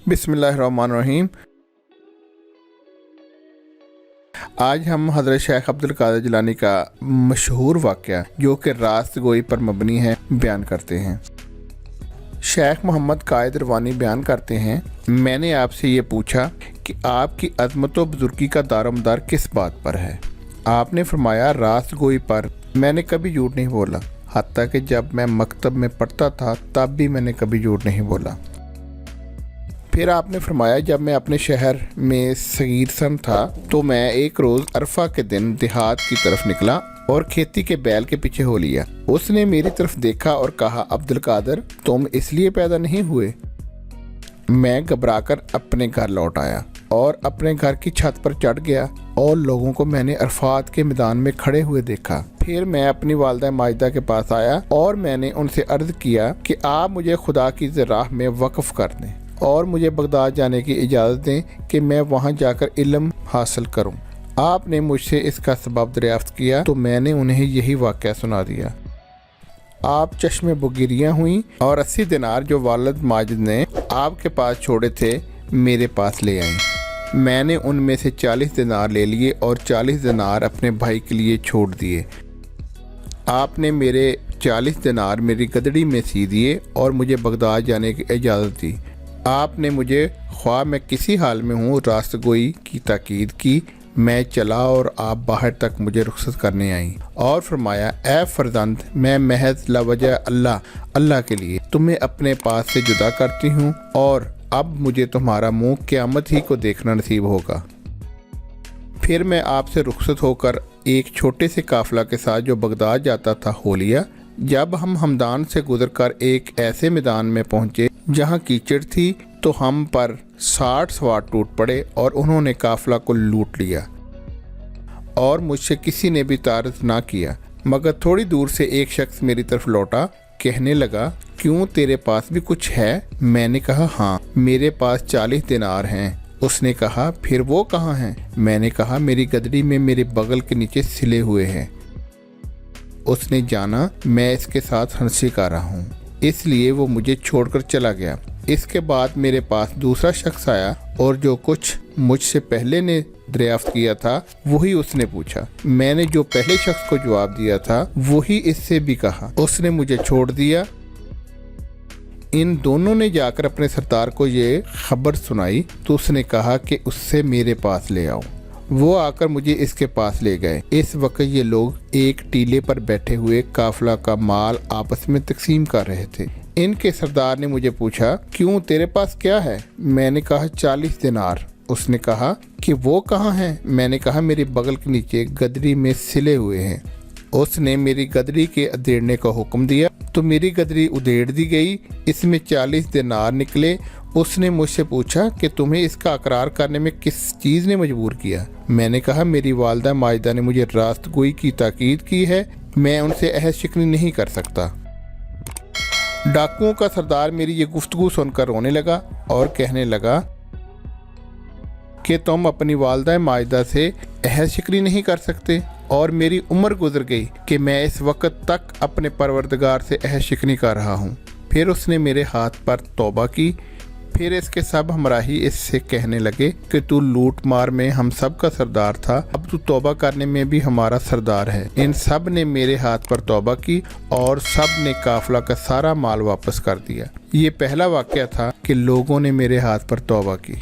बिस्मिल्लाहिर्रहमानिर्रहीम। आज हम हज़रत शेख अब्दुल कादिर जिलानी का मशहूर वाक़या जो कि रास्तगोई पर मबनी है बयान करते हैं। शेख मोहम्मद कादिर वानी बयान करते हैं, मैंने आपसे ये पूछा कि आपकी अज़मत व बुज़ुर्गी का दारोमदार किस बात पर है। आपने फरमाया रास्तगोई पर। मैंने कभी झूठ नहीं बोला, हत्ता कि जब मैं मकतब में पढ़ता था तब भी मैंने कभी झूठ नहीं बोला। फिर आपने फरमाया जब मैं अपने शहर में सगीर सन था तो मैं एक रोज़ अरफा के दिन देहात की तरफ निकला और खेती के बैल के पीछे हो लिया। उसने मेरी तरफ देखा और कहा, अब्दुल कादिर तुम इसलिए पैदा नहीं हुए। मैं घबराकर अपने घर लौट आया और अपने घर की छत पर चढ़ गया और लोगों को मैंने अरफात के मैदान में खड़े हुए देखा। फिर मैं अपनी वालिदा माजिदा के पास आया और मैंने उनसे अर्ज़ किया कि आप मुझे खुदा की राह में वक्फ कर दें और मुझे बगदाद जाने की इजाज़त दें कि मैं वहाँ जाकर इल्म हासिल करूँ। आपने मुझसे इसका सबब दरियाफ्त किया तो मैंने उन्हें यही वाक़या सुना दिया। आप चश्मे बुगिरियाँ हुई और 80 दिनार जो वालिद माजिद ने आपके पास छोड़े थे मेरे पास ले आईं। मैंने उनमें से 40 दिनार ले लिए और 40 दिनार अपने भाई के लिए छोड़ दिए। आपने मेरे 40 दिनार मेरी गदड़ी में सी दिए और मुझे बगदाद जाने की इजाज़त दी। आपने मुझे ख्वाह मैं किसी हाल में हूँ रास्तगोई की ताकीद की। मैं चला और आप बाहर तक मुझे रुखसत करने आई और फरमाया, ए फरजंद मैं महज लवजह अल्लाह के लिए तुम्हें अपने पास से जुदा करती हूँ और अब मुझे तुम्हारा मुँह क़यामत ही को देखना नसीब होगा। फिर मैं आपसे रुखसत होकर एक छोटे से काफ़िला के साथ जो बगदाद जाता था हो लिया। जब हम हमदान से गुजरकर एक ऐसे मैदान में पहुँचे जहाँ कीचड़ थी तो हम पर 60 सवार टूट पड़े और उन्होंने काफ़िला को लूट लिया और मुझसे किसी ने भी तारज़ ना किया। मगर थोड़ी दूर से एक शख्स मेरी तरफ लौटा, कहने लगा, क्यों तेरे पास भी कुछ है? मैंने कहा, हाँ मेरे पास 40 दिनार हैं। उसने कहा, फिर वो कहाँ हैं? मैंने कहा, मेरी गदड़ी में मेरे बगल के नीचे सिले हुए हैं। उसने जाना मैं इसके साथ हंसी कर रहा हूँ, इसलिए वो मुझे छोड़कर चला गया। इसके बाद मेरे पास दूसरा शख्स आया और जो कुछ मुझसे पहले ने दरियाफ्त किया था वही उसने पूछा। मैंने जो पहले शख्स को जवाब दिया था वही इससे भी कहा। उसने मुझे छोड़ दिया। इन दोनों ने जाकर अपने सरदार को ये खबर सुनाई तो उसने कहा कि उससे मेरे पास ले आओ। वो आकर मुझे इसके पास ले गए। इस वक्त ये लोग एक टीले पर बैठे हुए काफिला का माल आपस में तकसीम कर रहे थे। इनके सरदार ने मुझे पूछा, क्यों तेरे पास क्या है? मैंने कहा, 40 दिनार। उसने कहा कि वो कहाँ हैं? मैंने कहा, मेरे बगल के नीचे गदरी में सिले हुए हैं। उसने मेरी गदरी के उधेड़ने का हुक्म दिया तो मेरी गदरी उधेड़ दी गई। इसमें 40 दिनार निकले। उसने मुझसे पूछा कि तुम्हें इसका अकरार करने में किस चीज़ ने मजबूर किया? मैंने कहा, मेरी वालिदा माजिदा ने मुझे रास्तगोई की ताकीद की है, मैं उनसे अहद शिकनी नहीं कर सकता। डाकुओं का सरदार मेरी ये गुफ्तगू सुनकर रोने लगा और कहने लगा कि तुम अपनी वालिदा माजिदा से अहद शिकनी नहीं कर सकते और मेरी उम्र गुजर गई कि मैं इस वक्त तक अपने परवरदिगार से अहद शिकनी कर रहा हूँ। फिर उसने मेरे हाथ पर तौबा की। फिर इसके सब हमराही इससे कहने लगे कि तू लूट मार में हम सब का सरदार था, अब तू तौबा करने में भी हमारा सरदार है। इन सब ने मेरे हाथ पर तौबा की और सब ने काफिला का सारा माल वापस कर दिया। ये पहला वाक़या था कि लोगों ने मेरे हाथ पर तौबा की।